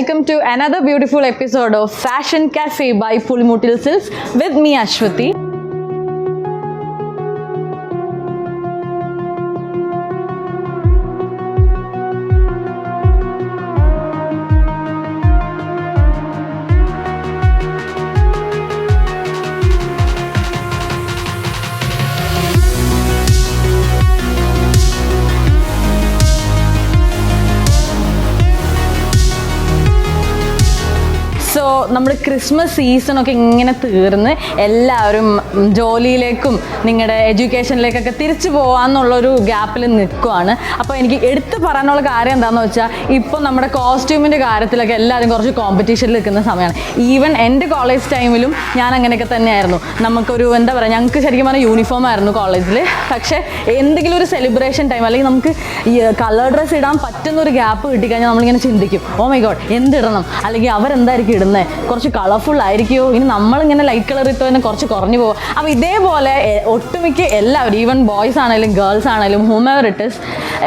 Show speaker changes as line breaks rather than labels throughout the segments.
welcome to another beautiful episode of Fashion Cafe by Pulimutil Silks with me Ashwati. So നമ്മുടെ Christmas സീസണൊക്കെ ഇങ്ങനെ തീർന്ന് എല്ലാവരും ജോലിയിലേക്കും നിങ്ങളുടെ എഡ്യൂക്കേഷനിലേക്കൊക്കെ തിരിച്ചു പോകാമെന്നുള്ളൊരു ഗ്യാപ്പിൽ നിൽക്കുവാണ്. അപ്പോൾ എനിക്ക് എടുത്തു പറയാനുള്ള കാര്യം എന്താണെന്ന് വെച്ചാൽ ഇപ്പോൾ നമ്മുടെ കോസ്റ്റ്യൂമിൻ്റെ കാര്യത്തിലൊക്കെ എല്ലാവരും കുറച്ച് കോമ്പറ്റീഷനിൽ നിൽക്കുന്ന സമയമാണ്. ഈവൻ എൻ്റെ കോളേജ് ടൈമിലും ഞാൻ അങ്ങനെയൊക്കെ തന്നെയായിരുന്നു. നമുക്കൊരു എന്താ പറയുക, ഞങ്ങൾക്ക് ശരിക്കും പറഞ്ഞാൽ യൂണിഫോം ആയിരുന്നു കോളേജിൽ. പക്ഷേ എന്തെങ്കിലും ഒരു സെലിബ്രേഷൻ ടൈം അല്ലെങ്കിൽ നമുക്ക് ഈ കളർ ഡ്രസ്സ് ഇടാൻ പറ്റുന്നൊരു ഗ്യാപ്പ് കിട്ടിക്കഴിഞ്ഞാൽ നമ്മളിങ്ങനെ ചിന്തിക്കും, ഓ മൈ ഗോഡ് എന്തിടണം, അല്ലെങ്കിൽ അവരെന്തായിരിക്കും ഇടുന്നത്, കുറച്ച് കളർഫുൾ ആയിരിക്കുമോ, ഇനി നമ്മളിങ്ങനെ ലൈറ്റ് കളർ ഇട്ടോ തന്നെ കുറച്ച് കുറഞ്ഞു പോകും. അപ്പോൾ ഇതേപോലെ ഒട്ടുമിക്ക എല്ലാവരും, ഈവൻ ബോയ്സ് ആണെങ്കിലും ഗേൾസ് ആണെങ്കിലും ഹൂമെവർ ഇറ്റ് ഇസ്,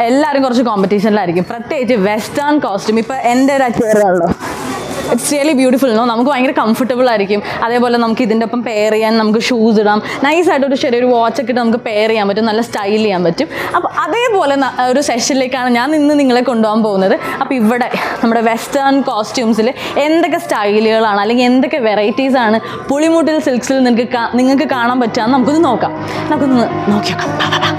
എല്ലാവരും കുറച്ച് കോമ്പറ്റീഷനിലായിരിക്കും. പ്രത്യേകിച്ച് വെസ്റ്റേൺ കോസ്റ്റ്യൂം. ഇപ്പോൾ എൻ്റെ ഒരു അച്ചേറുള്ളൂ, ഇറ്റ്സ് റിയലി ബ്യൂട്ടിഫുൾ നോ. നമുക്ക് ഭയങ്കര കംഫർട്ടബിൾ ആയിരിക്കും. അതേപോലെ നമുക്ക് ഇതിൻ്റെ ഒപ്പം പെയർ ചെയ്യാൻ നമുക്ക് ഷൂസ് ഇടാം, നൈസായിട്ടൊരു ചെറിയൊരു വാച്ചൊക്കെ ഇട്ട് നമുക്ക് പെയർ ചെയ്യാൻ പറ്റും, നല്ല സ്റ്റൈൽ ചെയ്യാൻ പറ്റും. അപ്പോൾ അതേപോലെ ഒരു സെഷനിലേക്കാണ് ഞാൻ ഇന്ന് നിങ്ങളെ കൊണ്ടുപോകാൻ പോകുന്നത്. അപ്പോൾ ഇവിടെ നമ്മുടെ വെസ്റ്റേൺ കോസ്റ്റ്യൂംസിൽ എന്തൊക്കെ സ്റ്റൈലുകളാണ് അല്ലെങ്കിൽ എന്തൊക്കെ വെറൈറ്റീസാണ് പുളിമുട്ടിൽ സിൽക്സിൽ നിങ്ങൾക്ക് കാണാൻ പറ്റുക നമുക്കൊന്ന് നോക്കാം. നമുക്കൊന്ന് നോക്കി നോക്കാം.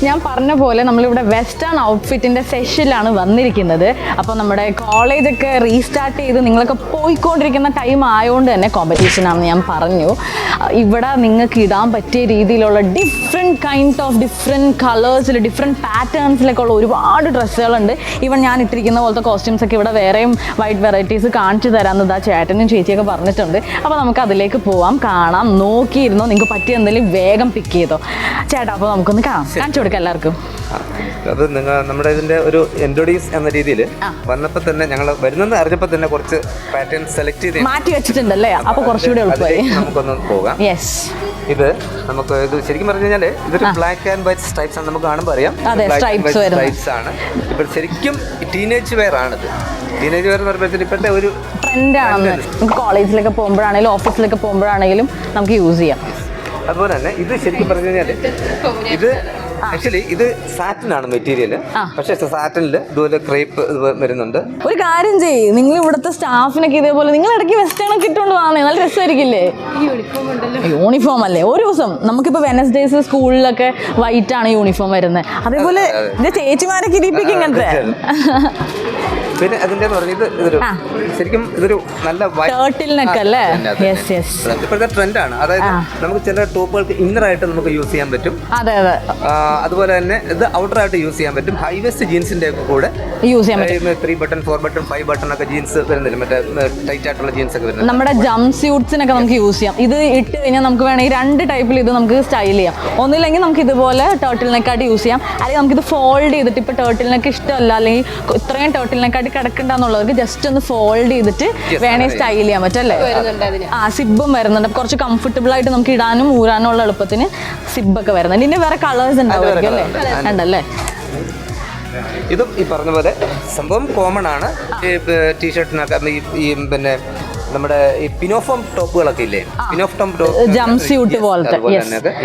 ഞാൻ പറഞ്ഞ പോലെ നമ്മളിവിടെ വെസ്റ്റേൺ ഔട്ട്ഫിറ്റിൻ്റെ സെഷനിലാണ് വന്നിരിക്കുന്നത്. അപ്പോൾ നമ്മുടെ കോളേജൊക്കെ റീസ്റ്റാർട്ട് ചെയ്ത് നിങ്ങളൊക്കെ പോയിക്കൊണ്ടിരിക്കുന്ന ടൈം ആയതുകൊണ്ട് തന്നെ കോമ്പറ്റീഷനാണെന്ന് ഞാൻ പറഞ്ഞു. ഇവിടെ നിങ്ങൾക്ക് ഇടാൻ പറ്റിയ രീതിയിലുള്ള ഡിഫറെൻറ്റ് കളേഴ്സിൽ ഡിഫറെൻറ്റ് പാറ്റേൺസിലൊക്കെ ഉള്ള ഒരുപാട് ഡ്രസ്സുകളുണ്ട്. ഈവൻ ഞാൻ ഇട്ടിരിക്കുന്ന പോലത്തെ കോസ്റ്റ്യൂംസൊക്കെ ഇവിടെ വേറെയും വൈറ്റ് വെറൈറ്റീസ് കാണിച്ചു തരാമെന്ന് ചേട്ടനും ചേച്ചിയൊക്കെ പറഞ്ഞിട്ടുണ്ട്. അപ്പോൾ നമുക്ക് അതിലേക്ക് പോവാം, കാണാം, നോക്കിയിരുന്നോ, നിങ്ങൾക്ക് പറ്റിയ എന്തെങ്കിലും വേഗം പിക്ക് ചെയ്തോ ചേട്ടാ. അപ്പോൾ നമുക്കൊന്ന് കാണിച്ചു കൊടുക്കാം എല്ലാവർക്കും.
അത് നമ്മുടെ ഇതിന്റെ ഒരു ഇൻട്രൊഡ്യൂസ് എന്ന രീതിയിൽ വന്നപ്പോൾ തന്നെ ഞങ്ങൾ വരുന്നെന്ന് അറിഞ്ഞപ്പോൾ തന്നെ കുറച്ച് പാറ്റേൺ സെലക്ട് ചെയ്ത് മാറ്റി
വെച്ചിട്ടുണ്ടല്ലേ. അപ്പോൾ കുറച്ചുകൂടി എളുപ്പമായി.
നമുക്കൊന്ന് പോകാം.
യെസ്,
ഇത് നമുക്ക് ഇത് ശരിക്കും പറഞ്ഞു കഴിഞ്ഞാൽ ഇതൊരു ബ്ലാക്ക് ആൻഡ് വൈറ്റ് സ്ട്രൈപ്സ് ആണ്. നമുക്ക് കാണുമ്പോൾ അറിയാം സ്ട്രൈപ്സ് ആണ്. ഇപ്പൊ ശരിക്കും ടീനേജ് വെയർ ആണിത്. ടീനേജ് വെയർ എന്ന് പറയുമ്പോൾ ഇപ്പോഴത്തെ ഒരു ട്രെൻഡാണ്.
നമുക്ക് കോളേജിലൊക്കെ പോകുമ്പോഴാണെങ്കിലും ഓഫീസിലൊക്കെ പോകുമ്പോഴാണെങ്കിലും നമുക്ക് യൂസ് ചെയ്യാം.
അതുപോലെ തന്നെ ഇത് ശരിക്കും പറഞ്ഞു കഴിഞ്ഞാൽ ഇത് ആക്ച്വലി ഇത് സാറ്റിൻ ആണ് മെറ്റീരിയൽ. പക്ഷേ സാറ്റിനിൽ ഇതുപോലെ ക്രേപ്പ് വരുന്നുണ്ട്.
ഒരു കാര്യം ചെയ്യ്, നിങ്ങൾ ഇവിടുത്തെ സ്റ്റാഫിനൊക്കെ ഇതേപോലെ നിങ്ങൾ ഇടയ്ക്ക് വെസ്റ്റേൺ ഒക്കെ ഇട്ടുകൊണ്ട് വന്നേ, നല്ല രസമായിരിക്കില്ലേ? യൂണിഫോം അല്ലേ, ഒരു ദിവസം നമുക്കിപ്പോൾ വെനസ്ഡേസ് സ്കൂളിലൊക്കെ വൈറ്റ് ആണ് യൂണിഫോം വരുന്നത്. അതേപോലെ ഇത് ചേച്ചിമാരൊക്കെ ഇരിപ്പിക്കും ഇങ്ങനത്തെ.
പിന്നെ അതിന്റെ ഇതൊരു ശരിക്കും ഇതൊരു നല്ല
ടേർട്ടിലിനൊക്കെ അല്ലേ.
ഇപ്പോഴത്തെ ട്രെൻഡാണ്. അതായത് നമുക്ക് ചില ടോപ്പുകൾക്ക് ഇന്നറായിട്ട് നമുക്ക് യൂസ് ചെയ്യാൻ പറ്റും.
അതെ അതെ.
അതുപോലെ തന്നെ ഇത് ഔട്ടർ ആയിട്ട് യൂസ് ചെയ്യാൻ പറ്റും. ഹൈ വെസ്റ്റ് ജീൻസിന്റെ കൂടെ
യൂസ് ചെയ്യാൻ പറ്റും.
3 ബട്ടൺ 4 ബട്ടൺ 5 ബട്ടൺ ഒക്കെ ജീൻസ് വരുന്നില്ല, മറ്റേ ടൈറ്റ് ആയിട്ടുള്ള ജീൻസ് ഒക്കെ വരുന്നത്.
നമ്മുടെ ജംപ് സ്യൂട്ട്സിനൊക്കെ നമുക്ക് യൂസ് ചെയ്യാം. ഇത് ഇട്ട് കഴിഞ്ഞാൽ നമുക്ക് വേണമെങ്കിൽ 2 ടൈപ്പിൽ ഇത് നമുക്ക് സ്റ്റൈൽ ചെയ്യാം. ഒന്നില്ലെങ്കിൽ നമുക്ക് ഇതുപോലെ ടേർട്ടിൽ നെക്കായിട്ട് യൂസ് ചെയ്യാം, അല്ലെങ്കിൽ നമുക്കിത് ഫോൾഡ് ചെയ്തിട്ട് ഇപ്പോൾ ടേർട്ടിൽ നെക്ക് ഇഷ്ടമല്ല അല്ലെങ്കിൽ ഇത്രയും ടേർട്ടിൽ നെക്കായിട്ട് കിടക്കണ്ടെന്നുള്ളവർക്ക് ജസ്റ്റ് ഒന്ന് ഫോൾഡ് ചെയ്തിട്ട് വേണമെങ്കിൽ സ്റ്റൈൽ ചെയ്യാൻ പറ്റും അല്ലേ. സിബും വരുന്നുണ്ട്, കുറച്ച് കംഫർട്ടബിൾ ആയിട്ട് നമുക്ക് ഇടാനും ഊരാനും ഉള്ള എളുപ്പത്തിന് സിബൊക്കെ വരുന്നുണ്ട്. ഇതിന്റെ വേറെ കളേഴ്സ് ഉണ്ടാവുമായിരിക്കും അല്ലേ? ഉണ്ടല്ലേ.
ഇതും ഈ പറഞ്ഞ പോലെ സംഭവം കോമൺ ആണ്. ടീഷർട്ടിനൊക്കെ ഈ പിന്നെ നമ്മുടെ ഈ പിനോഫോം ടോപ്പുകളൊക്കെ ഇല്ലേ, പിനോഫോം
ജംപ് സ്യൂട്ട് പോലത്തെ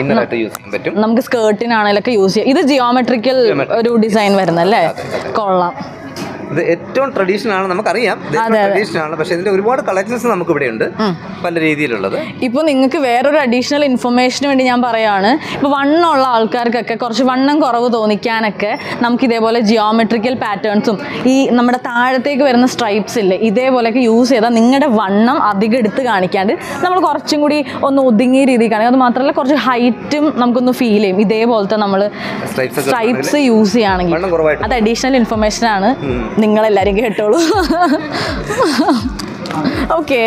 ഇന്നറായിട്ട് യൂസ് ചെയ്യാൻ പറ്റും.
നമുക്ക് സ്കേർട്ടിനാണെങ്കിലൊക്കെ യൂസ് ചെയ്യാം. ഇത് ജിയോമെട്രിക്കൽ ഒരു ഡിസൈൻ വരുന്നല്ലേ, കൊള്ളാം.
ഇത് ഏറ്റവും ട്രഡീഷണൽ ആണ്, നമുക്കറിയാം ട്രഡീഷണൽ ആണ്. പക്ഷെ ഇതിന്റെ ഒരുപാട് കളക്ഷൻസ് നമുക്ക് ഇവിടെ ഉണ്ട്, പല രീതിയിലുള്ളത്.
ഇപ്പോൾ നിങ്ങൾക്ക് വേറൊരു അഡീഷണൽ ഇൻഫർമേഷന് വേണ്ടി ഞാൻ പറയുകയാണ്. ഇപ്പോൾ വണ്ണമുള്ള ആൾക്കാർക്കൊക്കെ കുറച്ച് വണ്ണം കുറവ് തോന്നിക്കാനൊക്കെ നമുക്ക് ഇതേപോലെ ജിയോമെട്രിക്കൽ പാറ്റേൺസും ഈ നമ്മുടെ താഴത്തേക്ക് വരുന്ന സ്ട്രൈപ്സ് ഇല്ലേ, ഇതേപോലെയൊക്കെ യൂസ് ചെയ്താൽ നിങ്ങളുടെ വണ്ണം അധികം എടുത്ത് കാണിക്കാണ്ട് നമ്മൾ കുറച്ചും കൂടി ഒന്ന് ഒതുങ്ങിയ രീതിയിൽ കാണിക്കും. അത് മാത്രമല്ല കുറച്ച് ഹൈറ്റും നമുക്കൊന്ന് ഫീൽ ചെയ്യും ഇതേപോലത്തെ നമ്മൾ സ്ട്രൈപ്സ് യൂസ് ചെയ്യുകയാണെങ്കിൽ. അത് അഡീഷണൽ ഇൻഫർമേഷൻ ആണ്, നിങ്ങളെല്ലാവരും കേട്ടോളൂ. ഓക്കേ.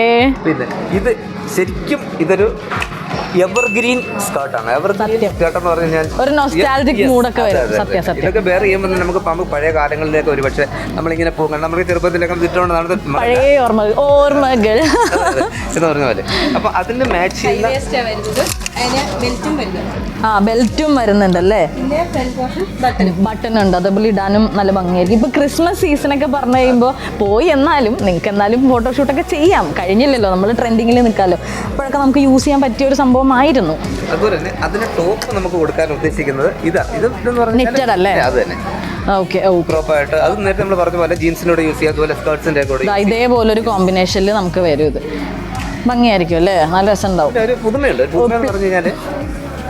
പിന്നെ ഇത് ശരിക്കും ഇതൊരു എവർഗ്രീൻ സ്കേർട്ടാണ്. എവർഗ്രീൻ സ്കേർട്ട് എന്ന് പറഞ്ഞു കഴിഞ്ഞാൽ
ഒരു നൊസ്റ്റാൾജിക് മൂഡൊക്കെ വരും. സത്യം സത്യം.
ഇതൊക്കെ വേറെ ചെയ്യുമ്പോൾ നമുക്ക് പഴയ കാലങ്ങളിലേക്ക് ഒരു പക്ഷേ നമ്മളിങ്ങനെ പോകും, നമ്മുടെ ചെറുപ്പത്തിലൊക്കെ ഇട്ടുകൊണ്ട് നടന്നത്
പഴയ ഓർമ്മകൾ
എന്ന് പറഞ്ഞ പോലെ. അപ്പൊ അതിന് മാച്ച് ചെയ്യുന്ന
ബെൽറ്റും വരുന്നുണ്ടല്ലേ, ബട്ടൺ ഉണ്ട്, അതേപോലെ ഇടാനും നല്ല ഭംഗിയായിരിക്കും. ഇപ്പൊ ക്രിസ്മസ് സീസണൊക്കെ പറഞ്ഞു കഴിയുമ്പോൾ പോയി, എന്നാലും നിങ്ങൾക്ക് എന്നാലും ഫോട്ടോഷൂട്ടൊക്കെ ചെയ്യാം, കഴിഞ്ഞില്ലല്ലോ, നമ്മൾ ട്രെൻഡിങ്ങിൽ നിൽക്കാമല്ലോ. അപ്പോഴൊക്കെ നമുക്ക് യൂസ് ചെയ്യാൻ പറ്റിയ ഒരു സംഭവമായിരുന്നു.
അതുപോലെ തന്നെ അതിന് ടോപ്പ് നമുക്ക് കൊടുക്കാൻ ഉദ്ദേശിക്കുന്നത് ഇതെന്ന്
പറഞ്ഞാൽ അല്ലേ?
അത് തന്നെ
ഓക്കെ.
പ്രോപ്പറായിട്ട് അത് നേരത്തെ നമ്മൾ പറഞ്ഞ പോലെ ജീൻസിനോട് യൂസ് ചെയ്യാം, അതുപോലെ സ്കേർട്സിന്റെ കൂടെ
ഇതേപോലൊരു കോമ്പിനേഷനിൽ നമുക്ക് വരും. ഇത് ഭംഗിയായിരിക്കും അല്ലേ, നല്ല രസം ഉണ്ടാവും.
ഒരു പുതുമയുണ്ട്. പുതുമ എന്ന് പറഞ്ഞു കഴിഞ്ഞാൽ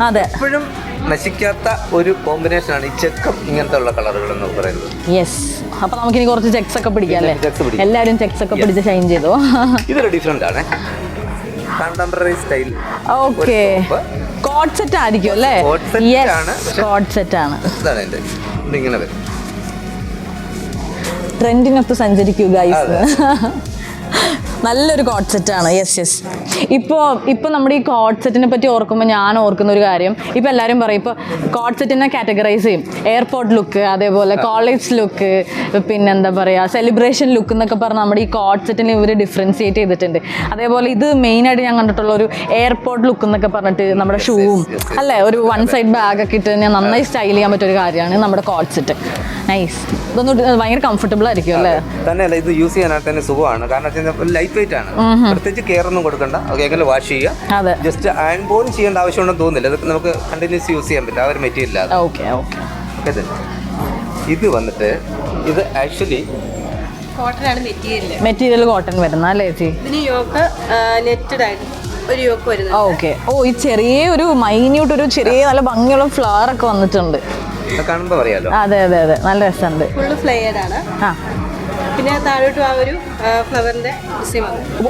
അതെ,
എപ്പോഴും നശിക്കാത്ത ഒരു കോമ്പിനേഷനാണ് ഈ ചെക്കും ഇങ്ങനത്തെ ഉള്ള കളറുകൾ എന്ന് പറയുന്നത്.
യെസ്. അപ്പൊ നമുക്കിനി കുറച്ച് ചെക്സ് ഒക്കെ പിടിക്കാം അല്ലേ? എല്ലാവരും ചെക്സ് ഒക്കെ പിടിച്ച് ഷൈൻ ചെയ്തോ.
ഇതൊരു ഡിഫറെന്റ് ആണ്, contemporary style.
Okay, coat set ആയിരിക്കും അല്ലേ? കോട്ട് സെറ്റ് ആണ്.
ഇങ്ങനെ വരും,
ട്രെൻഡിനൊത്ത് സഞ്ചരിക്കൂ ഗൈസ്. നല്ലൊരു കോട്ട് സെറ്റാണ്. യെസ്. ഇപ്പോൾ നമ്മുടെ ഈ കോട്ട് സെറ്റിനെ പറ്റി ഓർക്കുമ്പോൾ ഞാൻ ഓർക്കുന്ന ഒരു കാര്യം, ഇപ്പോൾ എല്ലാവരും പറയും ഇപ്പോൾ കോട്ട് സെറ്റിനെ കാറ്റഗറൈസ് ചെയ്യും, എയർപോർട്ട് ലുക്ക്, അതേപോലെ കോളേജ് ലുക്ക്, പിന്നെ എന്താ പറയുക സെലിബ്രേഷൻ ലുക്ക് എന്നൊക്കെ പറഞ്ഞ് നമ്മുടെ ഈ കോട്ട് സെറ്റിനെ ഇവർ ഡിഫറൻഷിയേറ്റ് ചെയ്തിട്ടുണ്ട്. അതേപോലെ ഇത് മെയിനായിട്ട് ഞാൻ കണ്ടിട്ടുള്ള ഒരു എയർപോർട്ട് ലുക്ക് എന്നൊക്കെ പറഞ്ഞിട്ട് നമ്മുടെ ഷൂവും അല്ലേ, ഒരു വൺ സൈഡ് ബാഗൊക്കെ ഇട്ട് ഞാൻ നന്നായി സ്റ്റൈൽ ചെയ്യാൻ പറ്റിയ ഒരു കാര്യമാണ് നമ്മുടെ കോട്ട് സെറ്റ്. നൈസ്. ഇതൊന്നും ഭയങ്കര കംഫർട്ടബിൾ ആയിരിക്കും അല്ലേ?
തന്നെയല്ല, ഇത് യൂസ് ചെയ്യാനായിട്ട് തന്നെ സുഖമാണ്. കാരണം ലൈറ്റ് വെയിറ്റ് ആണ്, പ്രത്യേകിച്ച് കെയർ ഒന്നും കൊടുക്കണ്ട. എങ്ങനെ വാഷ് ചെയ്യുക, ജസ്റ്റ് അയൺ പോലും ചെയ്യേണ്ട ആവശ്യമുണ്ടെന്ന് തോന്നുന്നില്ല. ഇത് നമുക്ക് കണ്ടിന്യൂസ് യൂസ് ചെയ്യാൻ പറ്റില്ല, ആ ഒരു മെറ്റീരിയൽ. ഇത് വന്നിട്ട് ഇത് ആക്ച്വലി
കോട്ടൺ ആണ്
മെറ്റീരിയൽ കോട്ടൺ വരുന്ന അല്ലേ ചേച്ചി?
ഇതിന് യോക്ക് നെറ്റഡ് ആയിട്ട് ഒരു യോക്ക് വരുന്നത്.
ഓക്കെ. ഈ ചെറിയ ഒരു മൈന്യൂട്ട് ഒരു ചെറിയ നല്ല ഭംഗിയുള്ള ഫ്ലവർ ഒക്കെ വന്നിട്ടുണ്ട്,
കാണുമ്പോൾ അറിയാലോ.
അതെ, നല്ല രസമുണ്ട്.
ഫുള്ള് ഫ്ലെയർഡ് ആണ്. പിന്നെ താഴോട്ട് ആ ഒരു ഫ്ലവറിന്റെ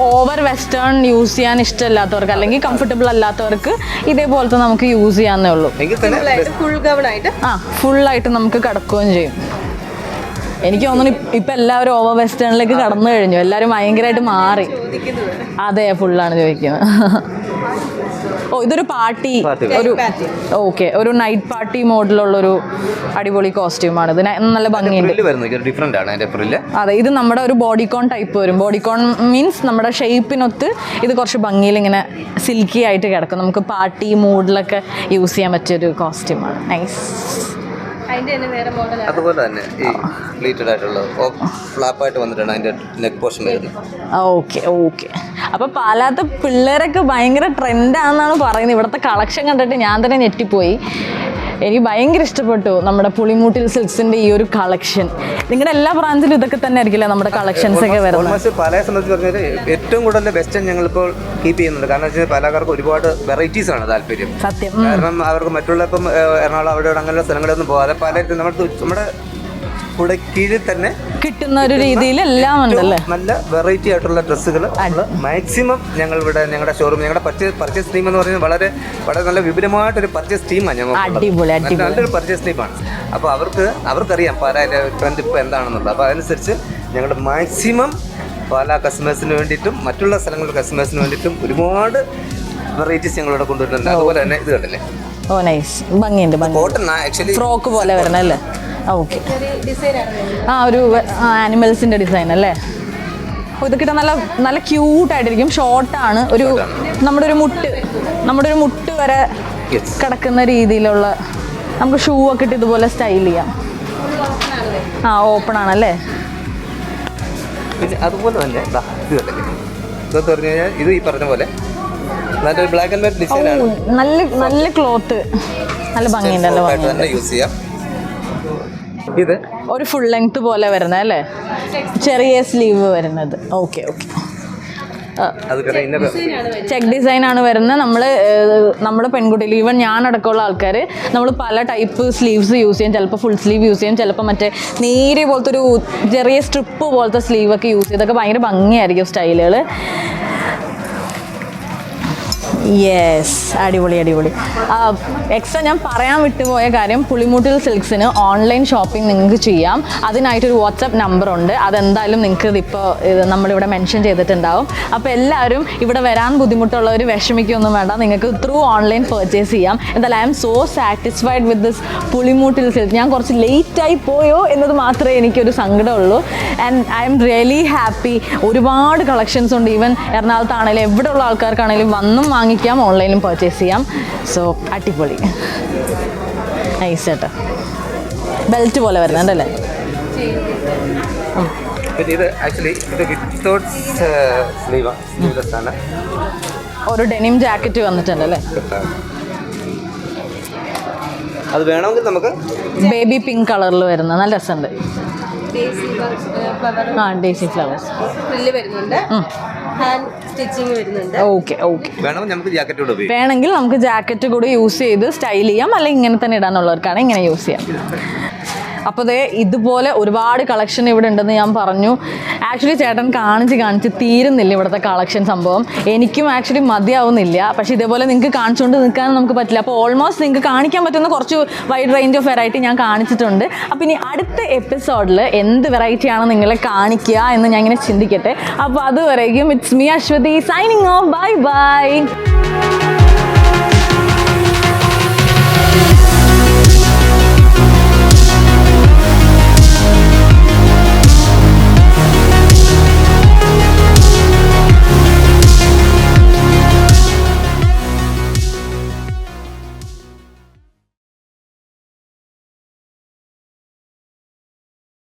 ഓവർ വെസ്റ്റേൺ യൂസ് ചെയ്യാൻ ഇഷ്ടമില്ലാത്തവർക്ക് അല്ലെങ്കിൽ കംഫർട്ടബിൾ അല്ലാത്തവർക്ക് ഇതേപോലത്തെ നമുക്ക് യൂസ് ചെയ്യാന്നേ ഉള്ളൂ.
ഫുൾ ഗൗൺ ആയിട്ട്
ഫുള്ളായിട്ട് നമുക്ക് കിടക്കുകയും ചെയ്യും. എനിക്ക് തോന്നുന്നു ഇപ്പം എല്ലാവരും ഓവർ വെസ്റ്റേണിലേക്ക് കടന്നു കഴിഞ്ഞു, എല്ലാവരും ഭയങ്കരമായിട്ട് മാറി. അതെ, ഫുള്ളാണ് ചോദിക്കുന്നത്. ഇതൊരു പാർട്ടി, ഒരു നൈറ്റ് പാർട്ടി മോഡലുള്ളൊരു അടിപൊളി കോസ്റ്റ്യൂമാണ്. ഇത് നല്ല ഭംഗിയുണ്ട്. അതെ, ഇത് നമ്മുടെ ഒരു ബോഡിക്കോൺ ടൈപ്പ് വരും. ബോഡിക്കോൺ മീൻസ് നമ്മുടെ ഷേപ്പിനൊത്ത് ഇത് കുറച്ച് ഭംഗിയിൽ ഇങ്ങനെ സിൽക്കി ആയിട്ട് കിടക്കും. നമുക്ക് പാർട്ടി മൂഡിലൊക്കെ യൂസ് ചെയ്യാൻ പറ്റിയൊരു കോസ്റ്റ്യൂമാണ്. നൈസ്.
അതുപോലെ തന്നെ ഈ പ്ലീറ്റഡ് ആയിട്ടുള്ള ഫ്ലാപ്പായിട്ട് വന്നിട്ടാണ് അതിന്റെ നെക്ക് പോർഷൻ വരുന്നത്.
ഓക്കെ. അപ്പൊ പാലാത്ത പിള്ളേരൊക്കെ ഭയങ്കര ട്രെൻഡാണെന്നാണ് പറയുന്നത്. ഇവിടുത്തെ കളക്ഷൻ കണ്ടിട്ട് ഞാൻ തന്നെ ഞെട്ടിപ്പോയി. എനിക്ക് ഭയങ്കര ഇഷ്ടപ്പെട്ടു നമ്മുടെ പുളിമൂട്ടിൽ സിൽക്സിന്റെ ഈ ഒരു കളക്ഷൻ. നിങ്ങളുടെ എല്ലാ ബ്രാഞ്ചിലും ഇതൊക്കെ തന്നെ ആയിരിക്കില്ല നമ്മുടെ കളക്ഷൻസ് ഒക്കെ വരുന്നത്?
പലയെ സംബന്ധിച്ച് പറഞ്ഞാൽ ഏറ്റവും കൂടുതൽ വെസ്റ്റേൺ ഞങ്ങളിപ്പോൾ കീപ്പ് ചെയ്യുന്നുണ്ട്. കാരണം വെച്ചാൽ പലകാർക്ക് ഒരുപാട് വെറൈറ്റീസ് ആണ് താല്പര്യം.
സത്യം.
കാരണം അവർക്ക് മറ്റുള്ള ഇപ്പം എറണാകുളം അവിടെ അങ്ങനെയുള്ള സ്ഥലങ്ങളിലൊന്നും പോകാതെ പലരും നമ്മുടെ കൂടെ കീഴിൽ തന്നെ
കിട്ടുന്ന ഒരു രീതിയിൽ എല്ലാം ഉണ്ടല്ലേ.
നല്ല വെറൈറ്റി ആയിട്ടുള്ള ഡ്രസ്സുകൾ മാക്സിമം ഞങ്ങൾ ഇവിടെ ഞങ്ങളുടെ ഷോറൂം, ഞങ്ങളുടെ പർച്ചേസ് ടീം എന്ന് പറയുന്നത് വളരെ നല്ല വിപുലമായിട്ടൊരു പർച്ചേസ് ടീമാണ് ഞങ്ങൾക്ക്. നല്ലൊരു പർച്ചേസ് ടീമാണ്. അപ്പോൾ അവർക്കറിയാം പാലാൻ്റെ ട്രെൻഡ് ഇപ്പോൾ എന്താണെന്നുള്ളത്. അപ്പോൾ അതനുസരിച്ച് ഞങ്ങൾ മാക്സിമം പാലാ കസ്റ്റമേഴ്സിന് വേണ്ടിയിട്ടും മറ്റുള്ള സ്ഥലങ്ങളുടെ കസ്റ്റമേഴ്സിന് വേണ്ടിയിട്ടും ഒരുപാട് വെറൈറ്റീസ് ഞങ്ങളിവിടെ കൊണ്ടുവരുന്നുണ്ട്. അതുപോലെ തന്നെ ഇത് കണ്ടല്ലേ,
നൈസ് ഭംഗിയുണ്ട്.
കോട്ടൺ ആക്ച്വലി
ഫ്രോക്ക് പോലെ വരണല്ലേ? ഓക്കെ. ഒരു ആനിമൽസിന്റെ ഡിസൈൻ അല്ലേ? ഇതൊക്കെ നല്ല ക്യൂട്ടായിട്ടിരിക്കും. ഷോർട്ടാണ്, നമ്മുടെ ഒരു മുട്ട് വരെ കിടക്കുന്ന രീതിയിലുള്ള നമുക്ക് ഷൂ ഒക്കെ ഇട്ട് ഇതുപോലെ സ്റ്റൈൽ ചെയ്യാം. ഓപ്പൺ ആണല്ലേ?
പിന്നെ അതുപോലെ തന്നെ ഇത് കണ്ടല്ലേ, ഇതെന്ന് പറഞ്ഞു കഴിഞ്ഞാൽ ഇത് ഈ പറഞ്ഞ പോലെ നല്ലൊരു ബ്ലാക്ക് ആൻഡ് വൈറ്റ് ഡിസൈൻ ആണ്.
നല്ല ക്ലോത്ത്, നല്ല ഭംഗിയുണ്ടല്ലോ.
യൂസ് ചെയ്യാം. ഇത്
ഒരു ഫുൾ ലെങ്ത് പോലെ വരുന്നത് അല്ലേ? ചെറിയ സ്ലീവ് വരുന്നത്. ഓക്കെ. ചെക്ക് ഡിസൈൻ ആണ് വരുന്നത്. നമ്മുടെ പെൺകുട്ടികൾ, ഈവൻ ഞാൻ അടക്കമുള്ള ആൾക്കാർ നമ്മൾ പല ടൈപ്പ് സ്ലീവ്സ് യൂസ് ചെയ്യും. ചിലപ്പോൾ ഫുൾ സ്ലീവ് യൂസ് ചെയ്യും, ചിലപ്പോൾ മറ്റേ നേരിയ പോലത്തെ ഒരു ചെറിയ സ്ട്രിപ്പ് പോലത്തെ സ്ലീവൊക്കെ യൂസ് ചെയ്തൊക്കെ ഭയങ്കര ഭംഗിയായിരിക്കും സ്റ്റൈലുകൾ. യെസ്, അടിപൊളി അടിപൊളി. എക്സ്ട്രാ ഞാൻ പറയാൻ വിട്ടുപോയ കാര്യം, പുളിമൂട്ടിൽ സിൽക്സിന് ഓൺലൈൻ ഷോപ്പിംഗ് നിങ്ങൾക്ക് ചെയ്യാം. അതിനായിട്ടൊരു വാട്സപ്പ് നമ്പറുണ്ട്. അതെന്തായാലും നിങ്ങൾക്ക് ഇതിപ്പോൾ നമ്മളിവിടെ മെൻഷൻ ചെയ്തിട്ടുണ്ടാവും. അപ്പോൾ എല്ലാവരും ഇവിടെ വരാൻ ബുദ്ധിമുട്ടുള്ളവർ വിഷമിക്കൊന്നും വേണ്ട, നിങ്ങൾക്ക് ത്രൂ ഓൺലൈൻ പർച്ചേസ് ചെയ്യാം. എന്തായാലും I'm so satisfied with this Pulimoottil silk. ഞാൻ കുറച്ച് ലേറ്റായി പോയോ എന്നത് മാത്രമേ എനിക്കൊരു സങ്കടമുള്ളൂ. And I'm really happy. ഒരുപാട് കളക്ഷൻസ് ഉണ്ട്. ഈവൻ എറണാകുളത്താണെങ്കിലും എവിടെയുള്ള ആൾക്കാർക്കാണെങ്കിലും വന്നും വാങ്ങിക്കാം, ഓൺലൈനിലും പർച്ചേസ് ചെയ്യാം. സോ അടിപൊളി, നൈസ് ചേട്ടാ. ബെൽറ്റ് പോലെ വരുന്നുണ്ടല്ലേ?
ഇത് ആക്ച്വലി ഇത് വിത്തൗട്ട് സ്ലീവ്ലെസ് ആണ്.
ഒരു ഡെനിം ജാക്കറ്റ് വന്നിട്ടുണ്ടല്ലേ?
അത് വേണമെങ്കിൽ നമുക്ക്
ബേബി പിങ്ക് കളറിൽ വരുന്ന നല്ല രസമുണ്ട്. ആ, ഡേസി ഫ്ലവേഴ്സ്
വരുന്നുണ്ട്, ഹാൻഡ് സ്റ്റിച്ചിങ് വരുന്നുണ്ട്.
Okay okay.
വേണമെങ്കിൽ നമുക്ക് ജാക്കറ്റ് കൂടെ ഉപയോഗിക്കാം.
വേണമെങ്കിൽ നമുക്ക് ജാക്കറ്റ് കൂടി യൂസ് ചെയ്ത് സ്റ്റൈൽ ചെയ്യാം, അല്ലെങ്കിൽ ഇങ്ങനെ തന്നെ ഇടാനുള്ളവർക്കാണ് ഇങ്ങനെ യൂസ് ചെയ്യാം. അപ്പോൾ ദേ ഇതുപോലെ ഒരുപാട് കളക്ഷൻ ഇവിടെ ഉണ്ടെന്ന് ഞാൻ പറഞ്ഞു. ആക്ച്വലി ചേട്ടൻ കാണിച്ച് തീരുന്നില്ല ഇവിടുത്തെ കളക്ഷൻ സംഭവം. എനിക്കും ആക്ച്വലി മതിയാവുന്നില്ല. പക്ഷേ ഇതേപോലെ നിങ്ങൾക്ക് കാണിച്ചുകൊണ്ട് നിൽക്കാനും നമുക്ക് പറ്റില്ല. അപ്പോൾ ഓൾമോസ്റ്റ് നിങ്ങൾക്ക് കാണിക്കാൻ പറ്റുന്ന കുറച്ച് വൈഡ് റേഞ്ച് ഓഫ് വെറൈറ്റി ഞാൻ കാണിച്ചിട്ടുണ്ട്. അപ്പോൾ ഇനി അടുത്ത എപ്പിസോഡിൽ എന്ത് വെറൈറ്റിയാണ് നിങ്ങളെ കാണിക്കുക എന്ന് ഞാൻ ഇങ്ങനെ ചിന്തിക്കട്ടെ. അപ്പോൾ അതുവരേക്കും it's me Aswathy signing off. Bye by.